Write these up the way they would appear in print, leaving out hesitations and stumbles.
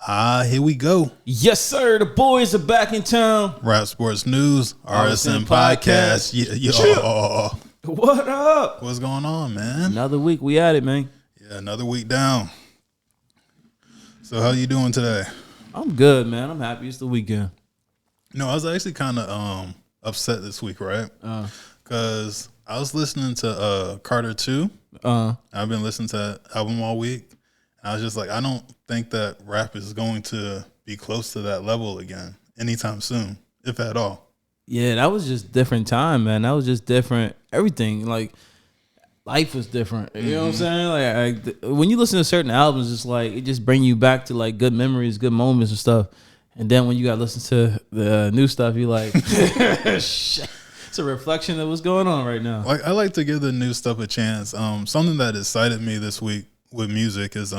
Here we go. Yes, sir. The boys are back in town. Rap Sports News, RSN Podcast. Yeah. What up? What's going on, man? Another week. We at it, man. Yeah, another week down. So how you doing today? I'm good, man. I'm happy it's the weekend. No, I was actually kind of upset this week, right? Because I was listening to Carter 2. I've been listening to that album all week. I was just like, I don't think that rap is going to be close to that level again anytime soon, if at all. Yeah, that was just different time, man. That was just different. Everything, like, life was different. You know what I'm saying? Like, when you listen to certain albums, it's like, it just bring you back to, like, good memories, good moments and stuff. And then when you got to listen to the new stuff, you're like, shit. It's a reflection of what's going on right now. Like, I like to give the new stuff a chance. Something that excited me this week with music is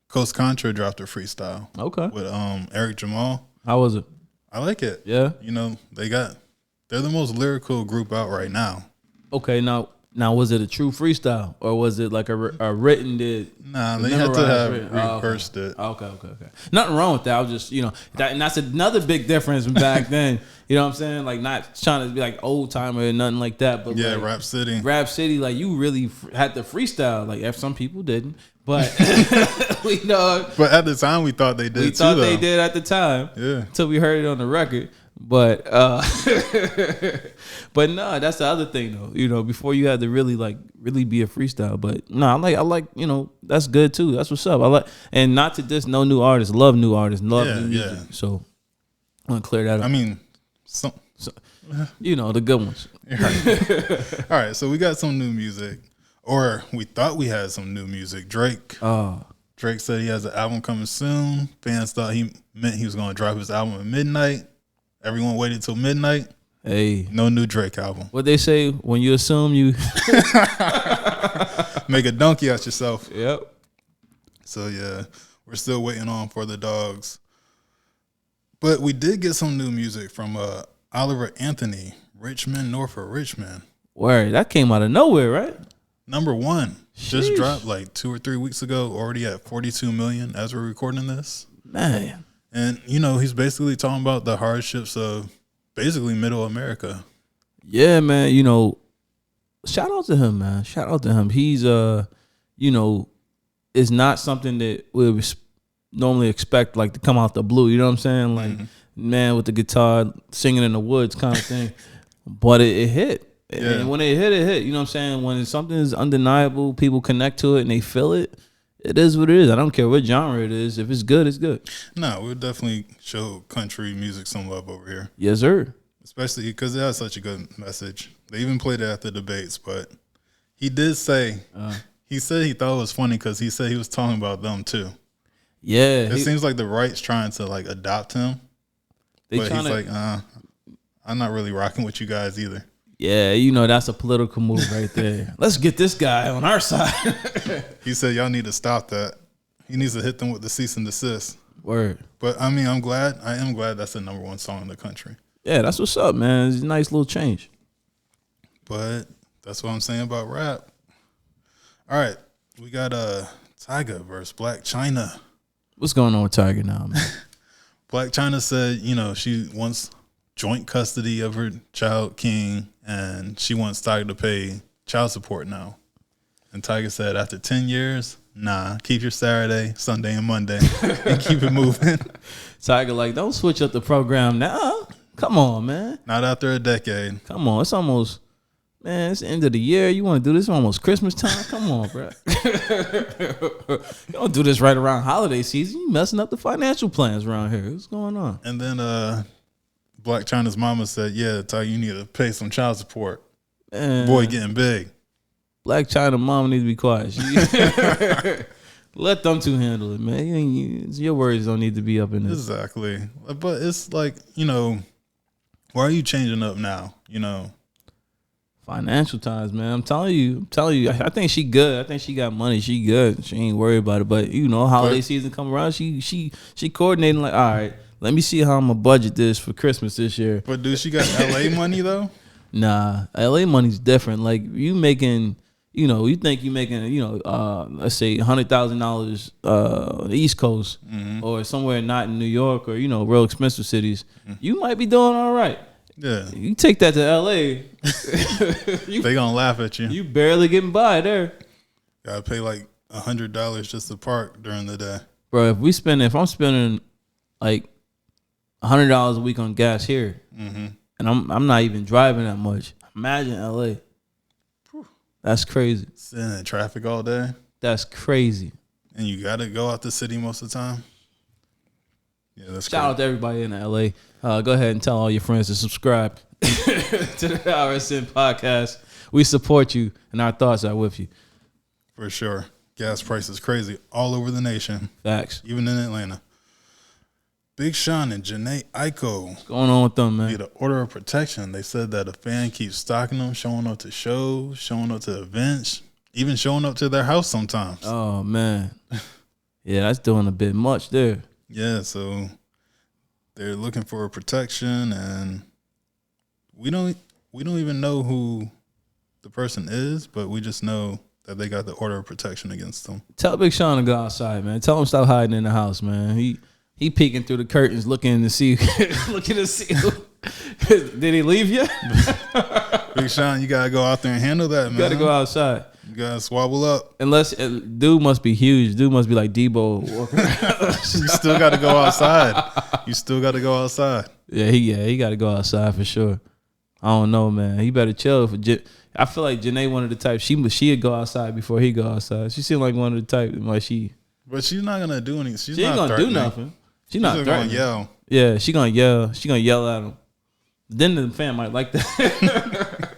Coast Contra dropped a freestyle. Okay. With Eric Jamal. How was it? I like it. Yeah. You know, they're the most lyrical group out right now. Okay, now was it a true freestyle or was it like a written Nah, they had to have rehearsed it. Okay. Nothing wrong with that. I was just, and that's another big difference from back then. You know what I'm saying? Like, not trying to be like old timer or nothing like that. But yeah, like, Rap City, like, you really had to freestyle. Like, if some people didn't, but we know. But at the time, we thought they did. We thought they did at the time. Yeah. Until we heard it on the record. But but no, that's the other thing though. Before you had to really be a freestyle. But no, I like that's good too. That's what's up. I like, and not to diss no new artists. Love new artists. Love new music. Yeah. So I want to clear that up. I mean, the good ones. All right, so we got some new music, or we thought we had some new music. Drake said he has an album coming soon. Fans thought he meant he was going to drop his album at midnight. Everyone waited till midnight. Hey, no new Drake album. What they say, when you assume you make a donkey out yourself. Yep. So yeah, we're still waiting on For the Dogs. But we did get some new music from Oliver Anthony, Richmond, Norfolk, Richmond. Word, that came out of nowhere, right? Number 1. Sheesh. Just dropped like 2 or 3 weeks ago, already at 42 million as we're recording this. Man. And, he's basically talking about the hardships of basically middle America. Yeah, man. Shout out to him, man. Shout out to him. He's, it's not something that we normally expect, like, to come out the blue. You know what I'm saying? Like, man with the guitar singing in the woods kind of thing. But it hit. Yeah. And when it hit. You know what I'm saying? When something is undeniable, people connect to it and they feel it. It is what it is. I don't care what genre it is. If it's good, it's good. No, we'll definitely show country music some love over here. Yes, sir. Especially because it has such a good message. They even played it at the debates, but he did say, he said he thought it was funny because he said he was talking about them too. Yeah. It seems like the right's trying to like adopt him. But he's like, I'm not really rocking with you guys either. Yeah, that's a political move right there. Let's get this guy on our side. He said, y'all need to stop that. He needs to hit them with the cease and desist. Word. But, I mean, I am glad that's the number 1 song in the country. Yeah, that's what's up, man. It's a nice little change. But that's what I'm saying about rap. All right, we got Tyga versus Black China. What's going on with Tyga now, man? Black China said, she wants joint custody of her child King, and she wants Tyga to pay child support now. And Tyga said, after 10 years, nah, keep your Saturday, Sunday, and Monday, and keep it moving. Tyga like, don't switch up the program now. Come on, man. Not after a decade. Come on, it's almost, man, it's the end of the year. You want to do this almost Christmas time? Come on, bro. You don't do this right around holiday season. You messing up the financial plans around here. What's going on? And then Black China's mama said, yeah, Tyga, you need to pay some child support. Man. Boy getting big. Black China mama needs to be quiet. Let them two handle it, man. Your words don't need to be up in this. Exactly. But it's like, why are you changing up now? Financial times, man. I'm telling you. I think she good. I think she got money. She good. She ain't worried about it. But holiday season come around, she coordinating like, all right, let me see how I'm gonna budget this for Christmas this year. But dude, she got LA money though? Nah, LA money's different. Like you making you think you making, let's say $100,000 on the East Coast or somewhere not in New York or, real expensive cities, you might be doing all right. Yeah. You take that to LA. They gonna laugh at you. You barely getting by there. Gotta pay like $100 just to park during the day. Bro, if I'm spending like $100 a week on gas here, and I'm not even driving that much, imagine LA. That's crazy. Sitting in traffic all day. That's crazy. And you gotta go out the city most of the time. Yeah, that's Shout out to everybody in LA. Go ahead and tell all your friends to subscribe to the RSN podcast. We support you, and our thoughts are with you. For sure. Gas prices crazy all over the nation. Facts. Even in Atlanta. Big Sean and Janae Aiko. What's going on with them, man? Need an order of protection. They said that a fan keeps stalking them, showing up to shows, showing up to events, even showing up to their house sometimes. Oh, man. Yeah, that's doing a bit much there. Yeah, so they're looking for protection, and we don't even know who the person is, but we just know that they got the order of protection against them. Tell Big Sean to go outside, man. Tell him stop hiding in the house, man. He peeking through the curtains, looking to see. Did he leave yet? Big Sean, you gotta go out there and handle that, man. You gotta go outside. You gotta swabble up. Unless dude must be huge. Dude must be like Debo. You still gotta go outside. You still gotta go outside. Yeah, he gotta go outside for sure. I don't know, man. He better chill. I feel like Janae one of the types. She'd go outside before he go outside. She seemed like one of the type like she. But she's not gonna do anything. She ain't gonna do nothing. She's not gonna yell. Yeah, she gonna yell. She gonna yell at him. Then the fan might like that.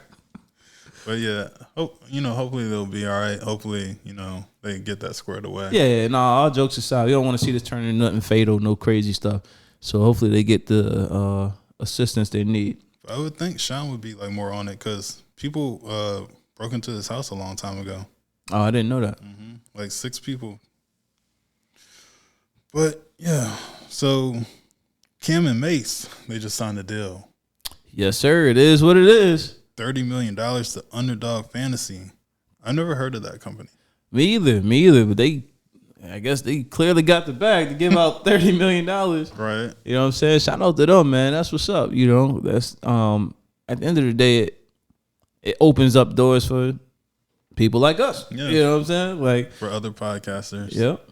But yeah, hopefully they'll be all right. Hopefully, they get that squared away. Yeah, no, all jokes aside, we don't want to see this turn into nothing fatal, no crazy stuff. So hopefully they get the assistance they need. I would think Sean would be like more on it because people broke into his house a long time ago. Oh, I didn't know that. Like 6 people. But yeah, so Kim and Mace, they just signed a deal. Yes, sir. It is what it is. $30 million to Underdog Fantasy. I never heard of that company. Me either. But I guess they clearly got the bag to give out $30 million. Right. You know what I'm saying? Shout out to them, man. That's what's up. That's at the end of the day, it opens up doors for people like us. Yeah. You know what I'm saying? Like for other podcasters. Yep.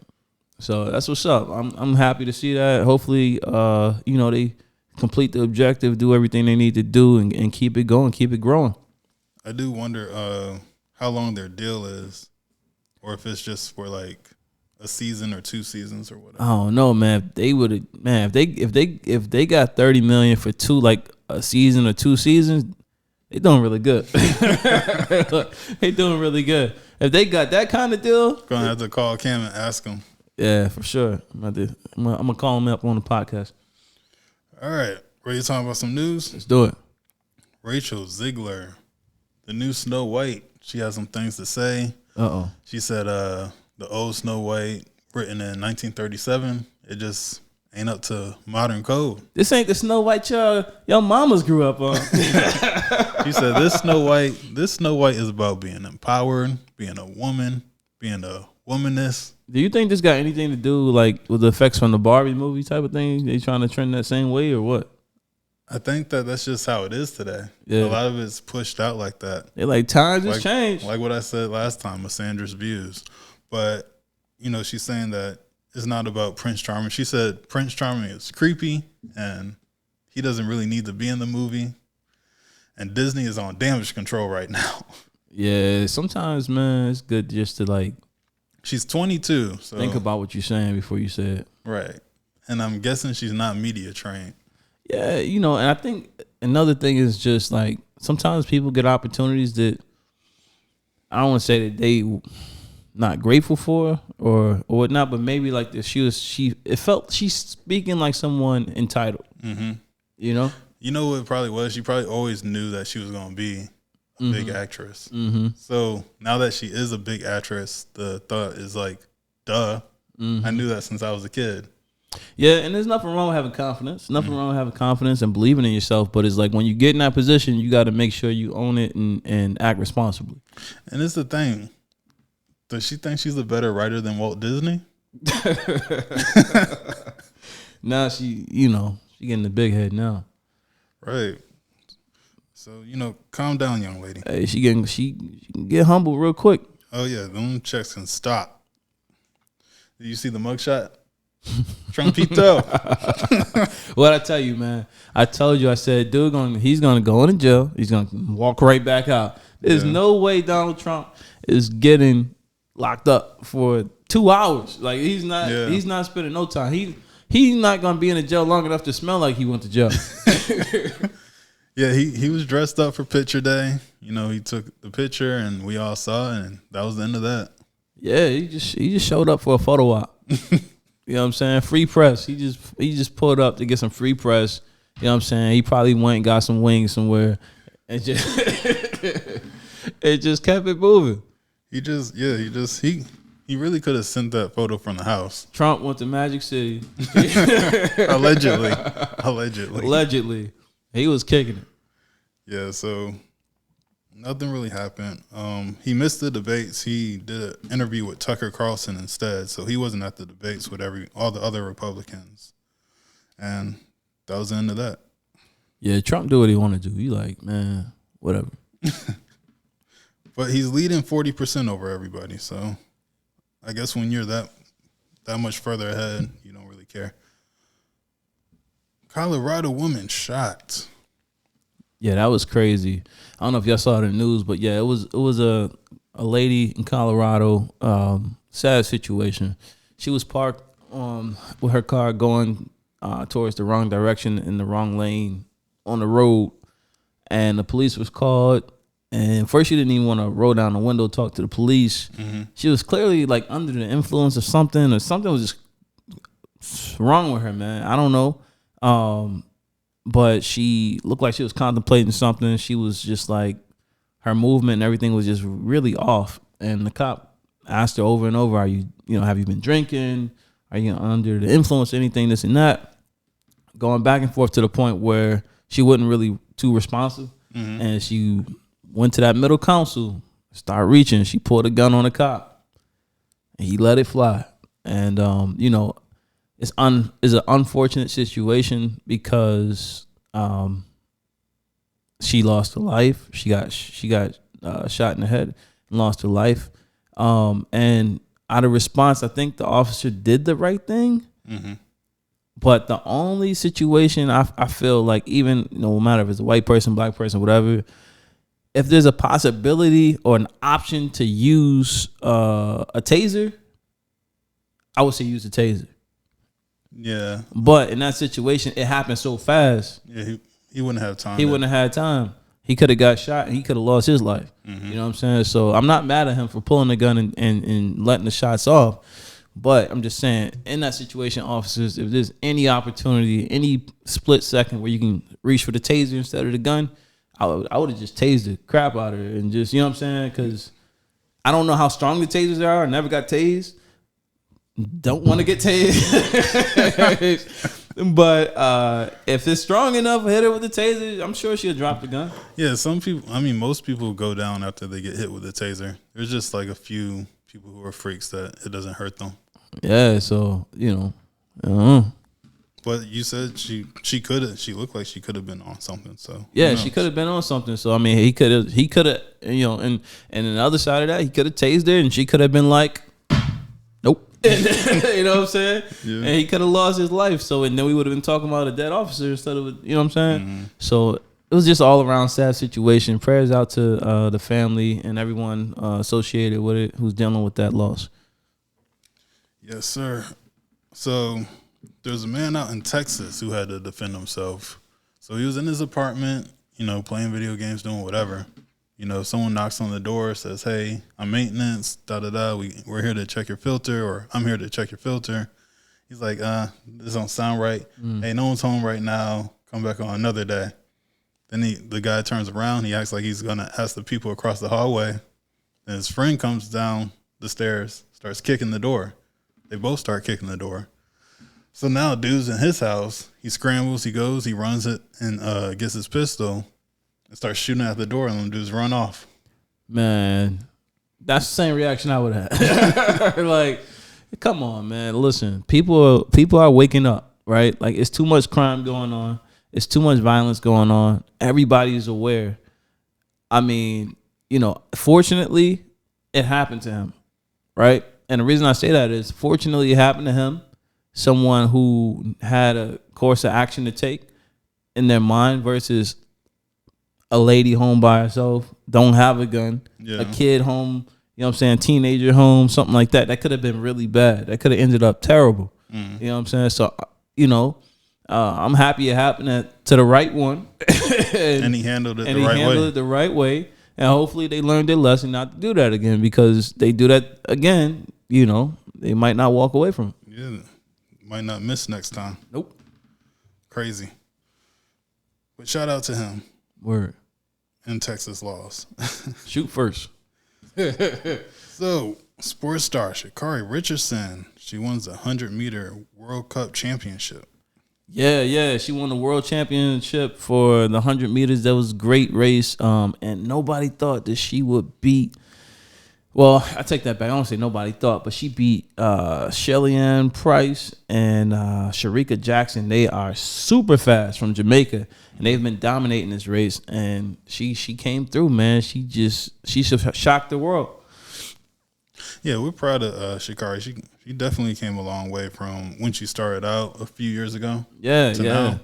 So that's what's up. I'm happy to see that. Hopefully, they complete the objective, do everything they need to do, and keep it going, keep it growing. I do wonder how long their deal is, or if it's just for like a season or 2 seasons or whatever. I don't know, man. If they got $30 million for a season or 2 seasons, they doing really good. They doing really good. If they got that kind of deal, gonna have to call Cam and ask him. Yeah, for sure. I'm gonna call him up on the podcast. All right, ready to talk about some news? Let's do it. Rachel Ziegler, the new Snow White. She has some things to say. She said the old Snow White, written in 1937, it just ain't up to modern code. This ain't the Snow White your mamas grew up on. She said this Snow White is about being empowered, being a woman, being a womanist. Do you think this got anything to do with the effects from the Barbie movie type of thing? They trying to trend that same way or what? I think that's just how it is today. Yeah. A lot of it's pushed out like that. They're like, times has changed. Like what I said last time with Sandra's views. But, she's saying that it's not about Prince Charming. She said Prince Charming is creepy and he doesn't really need to be in the movie. And Disney is on damage control right now. Yeah, sometimes, man, it's good just to She's 22. So think about what you're saying before you say it. Right. And I'm guessing she's not media trained. Yeah, and I think another thing is just sometimes people get opportunities that I don't want to say that they not grateful for or whatnot, but maybe it felt she's speaking like someone entitled. Mm-hmm. You know what it probably was? She probably always knew that she was going to be a big actress. Mm-hmm. So now that she is a big actress, the thought is duh. Mm-hmm. I knew that since I was a kid. Yeah, and there's nothing wrong with having confidence. Nothing wrong with having confidence and believing in yourself. But it's like when you get in that position, you got to make sure you own it and act responsibly. And it's the thing. Does she think she's a better writer than Walt Disney? Now she getting the big head now. Right. So, calm down, young lady. Hey, she can get humble real quick. Oh, yeah. Them checks can stop. Did you see the mugshot? Trumpito. What I tell you, man? I told you, I said, he's going to go into jail. He's going to walk right back out. There's no way Donald Trump is getting locked up for 2 hours. Like, he's not spending no time. He's not going to be in the jail long enough to smell like he went to jail. Yeah, he was dressed up for picture day. He took the picture and we all saw it, and that was the end of that. Yeah, he just showed up for a photo op. You know what I'm saying? Free press. He just pulled up to get some free press. You know what I'm saying? He probably went and got some wings somewhere and just it just kept it moving. He really could have sent that photo from the house. Trump went to Magic City. Allegedly. He was kicking it. Yeah, so nothing really happened. He missed the debates. He did an interview with Tucker Carlson instead, so he wasn't at the debates with all the other Republicans. And that was the end of that. Yeah, Trump do what he want to do. He like, man, whatever. But he's leading 40% over everybody, so I guess when you're that much further ahead, you don't really care. Colorado woman shot. Yeah, that was crazy. I don't know if y'all saw the news, but yeah, it was a lady in Colorado. Sad situation. She was parked with her car going towards the wrong direction in the wrong lane on the road, and the police was called. And first, she didn't even want to roll down the window, talk to the police. Mm-hmm. She was clearly like under the influence of something, or something was just wrong with her, man. I don't know. But she looked like she was contemplating something. She was just like, her movement and everything was just really off. And the cop asked her over and over, have you been drinking? Are you under the influence, anything, this and that? Going back and forth to the point where she wasn't really too responsive. Mm-hmm. And she went to that middle council, started reaching. She pulled a gun on the cop, and he let it fly. And it's an unfortunate situation because she lost her life. She got shot in the head and lost her life. And out of response, I think the officer did the right thing. Mm-hmm. But the only situation I feel like, even no matter if it's a white person, black person, whatever, if there's a possibility or an option to use a taser, I would say use a taser. Yeah. But in that situation, it happened so fast. Yeah, he wouldn't have time. He wouldn't have had time. He could have got shot and he could have lost his life. Mm-hmm. You know what I'm saying? So I'm not mad at him for pulling the gun and letting the shots off. But I'm just saying, in that situation, officers, if there's any opportunity, any split second where you can reach for the taser instead of the gun, I would have just tased the crap out of her and just, you know what I'm saying? Because I don't know how strong the tasers are. I never got tased. Don't want to get tased. But if it's strong enough, hit her with the taser, I'm sure she'll drop the gun. Yeah, most people go down after they get hit with a taser. There's just like a few people who are freaks that it doesn't hurt them. Yeah, so, But you said she looked like she could have been on something. So yeah, she could have been on something. So I mean, he could have, and on the other side of that, he could have tased her, and she could have been like, nope. You know what I'm saying? Yeah. And he could have lost his life. So and then we would have been talking about a dead officer instead of, you know what I'm saying? Mm-hmm. So it was just all around sad situation. Prayers out to the family and everyone associated with it who's dealing with that loss. Yes, sir. So there's a man out in Texas who had to defend himself. So he was in his apartment, playing video games, doing whatever. Someone knocks on the door, says, "Hey, I'm maintenance, da-da-da. We're here to check your filter," or "I'm here to check your filter." He's like, this don't sound right. Hey, no one's home right now. Come back on another day. Then the guy turns around. He acts like he's going to ask the people across the hallway. Then his friend comes down the stairs, starts kicking the door. They both start kicking the door. So now dude's in his house. He scrambles, he goes, he runs it, and gets his pistol and starts shooting at the door, and them dudes run off. Man, that's the same reaction I would have. Like, come on, man. Listen, people are waking up, right? Like, it's too much crime going on. It's too much violence going on. Everybody's aware. I mean, fortunately, it happened to him, right? And the reason I say that is, fortunately, it happened to him. Someone who had a course of action to take in their mind versus a lady home by herself, don't have a gun, a kid home, teenager home, something like that. That could have been really bad. That could have ended up terrible. You know what I'm saying? So, I'm happy it happened to the right one. and he handled it the right way. And hopefully they learned their lesson not to do that again, because they do that again, they might not walk away from it. Yeah. Might not miss next time. Nope. Crazy. But shout out to him. Word. And Texas laws. Shoot first. So, sports star Sha'Carri Richardson, she won the 100-meter World Cup championship. Yeah. She won the world championship for the 100 meters. That was a great race. And nobody thought that she would beat. Well, I take that back. I don't say nobody thought, but she beat Shelly-Ann Price and Sharika Jackson. They are super fast from Jamaica, and they've been dominating this race. And she came through, man. She shocked the world. Yeah, we're proud of Sha'Carri. She definitely came a long way from when she started out a few years ago. Yeah. Now.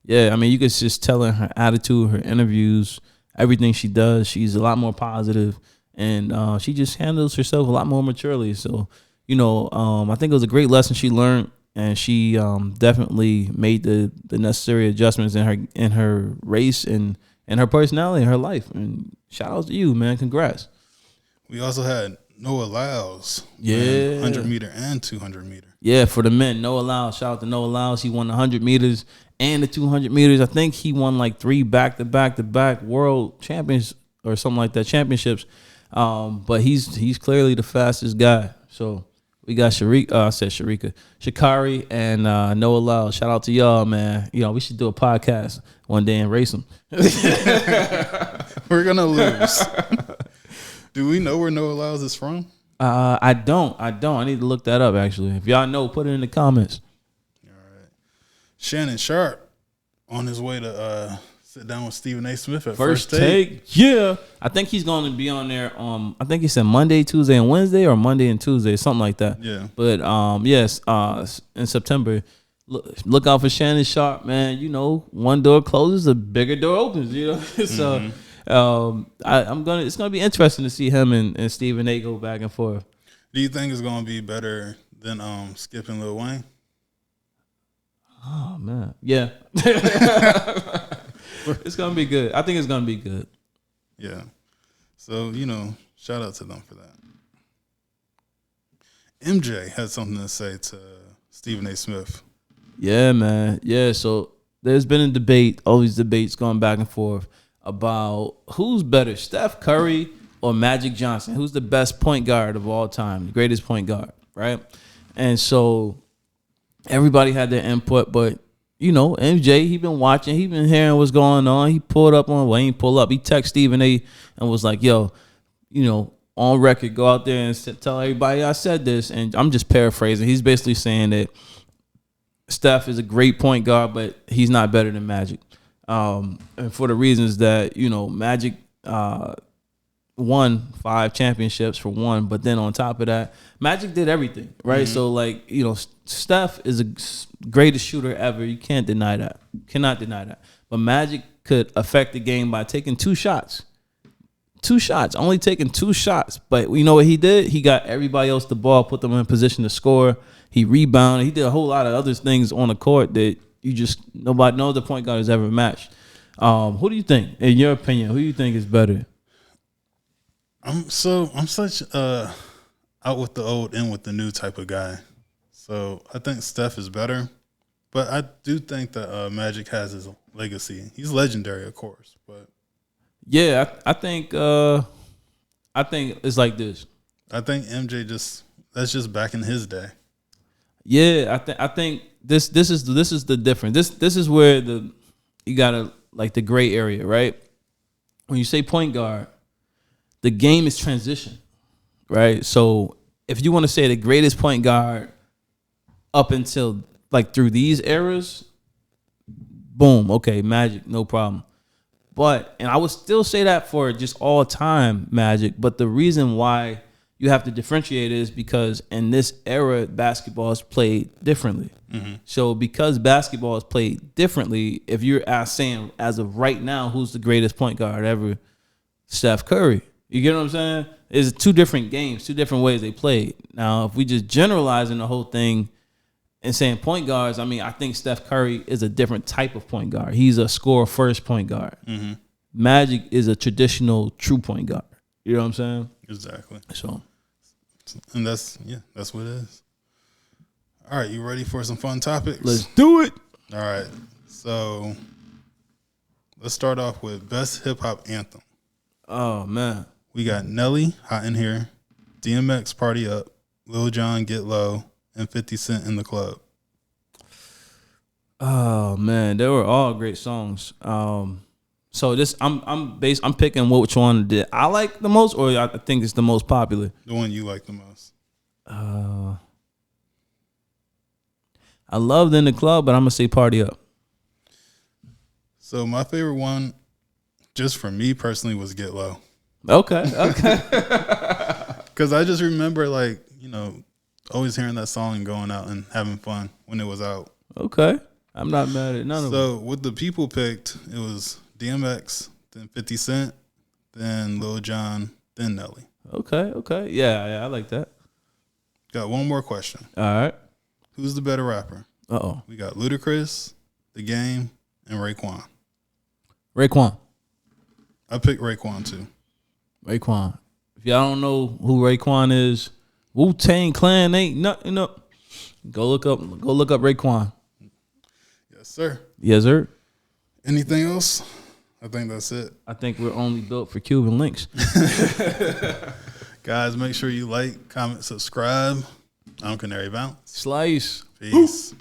Yeah, I mean, you could just tell in her attitude, her interviews, everything she does. She's a lot more positive. And she just handles herself a lot more maturely. So, I think it was a great lesson she learned, and she definitely made the necessary adjustments in her race and her personality and her life. And shout out to you, man. Congrats. We also had Noah Lyles. Yeah. 100 meter and 200 meter. Yeah, for the men, Noah Lyles. Shout out to Noah Lyles. He won the 100 meters and the 200 meters. I think he won like 3 back-to-back world champions or something like that, championships. But he's clearly the fastest guy. So we got Sha'Carri and Noah Lyles. Shout out to y'all, man. We should do a podcast one day and race them. We're gonna lose. Do we know where Noah Lyles is from? I don't. I need to look that up, actually. If y'all know, put it in the comments. All right. Shannon Sharp on his way to sit down with Stephen A. Smith at First Take. Yeah. I think he's going to be on there. I think he said Monday, Tuesday, and Wednesday, or Monday and Tuesday, something like that. Yeah. But yes, in September, look out for Shannon Sharp, man. One door closes, a bigger door opens. So it's gonna be interesting to see him and Stephen A. go back and forth. Do you think it's gonna be better than Skip and Lil Wayne? Oh man, yeah. It's gonna be good. I think it's gonna be good. Yeah. So shout out to them for that. MJ had something to say to Stephen A. Smith. Yeah, man. Yeah. So there's been a debate. All these debates going back and forth about who's better, Steph Curry or Magic Johnson. Who's the best point guard of all time, the greatest point guard, right? And so everybody had their input, but MJ, he been watching, he been hearing what's going on. He pulled up on Wayne, pull up. He texted Stephen A. and was like, yo, on record, go out there and tell everybody I said this. And I'm just paraphrasing. He's basically saying that Steph is a great point guard, but he's not better than Magic. And for the reasons that, Magic won 5 championships for one, but then on top of that, Magic did everything, right? Mm-hmm. So Steph is the greatest shooter ever. You can't deny that. Cannot deny that. But Magic could affect the game by taking 2 shots. 2 shots, only taking 2 shots. But you know what he did? He got everybody else the ball, put them in position to score. He rebounded. He did a whole lot of other things on the court that nobody knows the point guard has ever matched. Who do you think, in your opinion, who do you think is better? I'm such out with the old, in with the new type of guy. So I think Steph is better, but I do think that Magic has his legacy. He's legendary, of course, but yeah, I think it's like this. I think MJ that's just back in his day. Yeah, I think this is the difference. This is where you gotta like the gray area, right? When you say point guard, the game is transition, right? So if you want to say the greatest point guard up until like through these eras, boom, okay, Magic, no problem. But, and I would still say that for just all time Magic, but the reason why you have to differentiate is because in this era, basketball is played differently. Mm-hmm. So because basketball is played differently, if you're saying as of right now, who's the greatest point guard ever? Steph Curry. You get what I'm saying? It's two different games, two different ways they played. Now, if we just generalizing the whole thing and saying point guards, I mean, I think Steph Curry is a different type of point guard. He's a score first point guard. Mm-hmm. Magic is a traditional true point guard. You know what I'm saying? Exactly. So, and that's what it is. All right, you ready for some fun topics? Let's do it. All right. So, let's start off with best hip hop anthem. Oh man. We got Nelly, Hot in Here, DMX, Party Up, Lil Jon, Get Low, and 50 Cent, In the Club. Oh man, they were all great songs. So this, I'm picking which one did I like the most, or I think it's the most popular. The one you like the most. I loved In the Club, but I'm gonna say Party Up. So my favorite one, just for me personally, was Get Low. Okay. Because I just remember, like, always hearing that song and going out and having fun when it was out. Okay. I'm not mad at none of them. So what the people picked, it was DMX, then 50 Cent, then Lil Jon, then Nelly. Okay. Yeah, I like that. Got one more question. All right. Who's the better rapper? Uh-oh. We got Ludacris, The Game, and Raekwon. Raekwon. I picked Raekwon too. Raekwon. If y'all don't know who Raekwon is, Wu-Tang Clan ain't nothing up. Go look up Raekwon. Yes, sir. Yes, sir. Anything else? I think that's it. I think we're only built for Cuban links. Guys, make sure you like, comment, subscribe. I'm Canary Bounce. Slyce. Peace.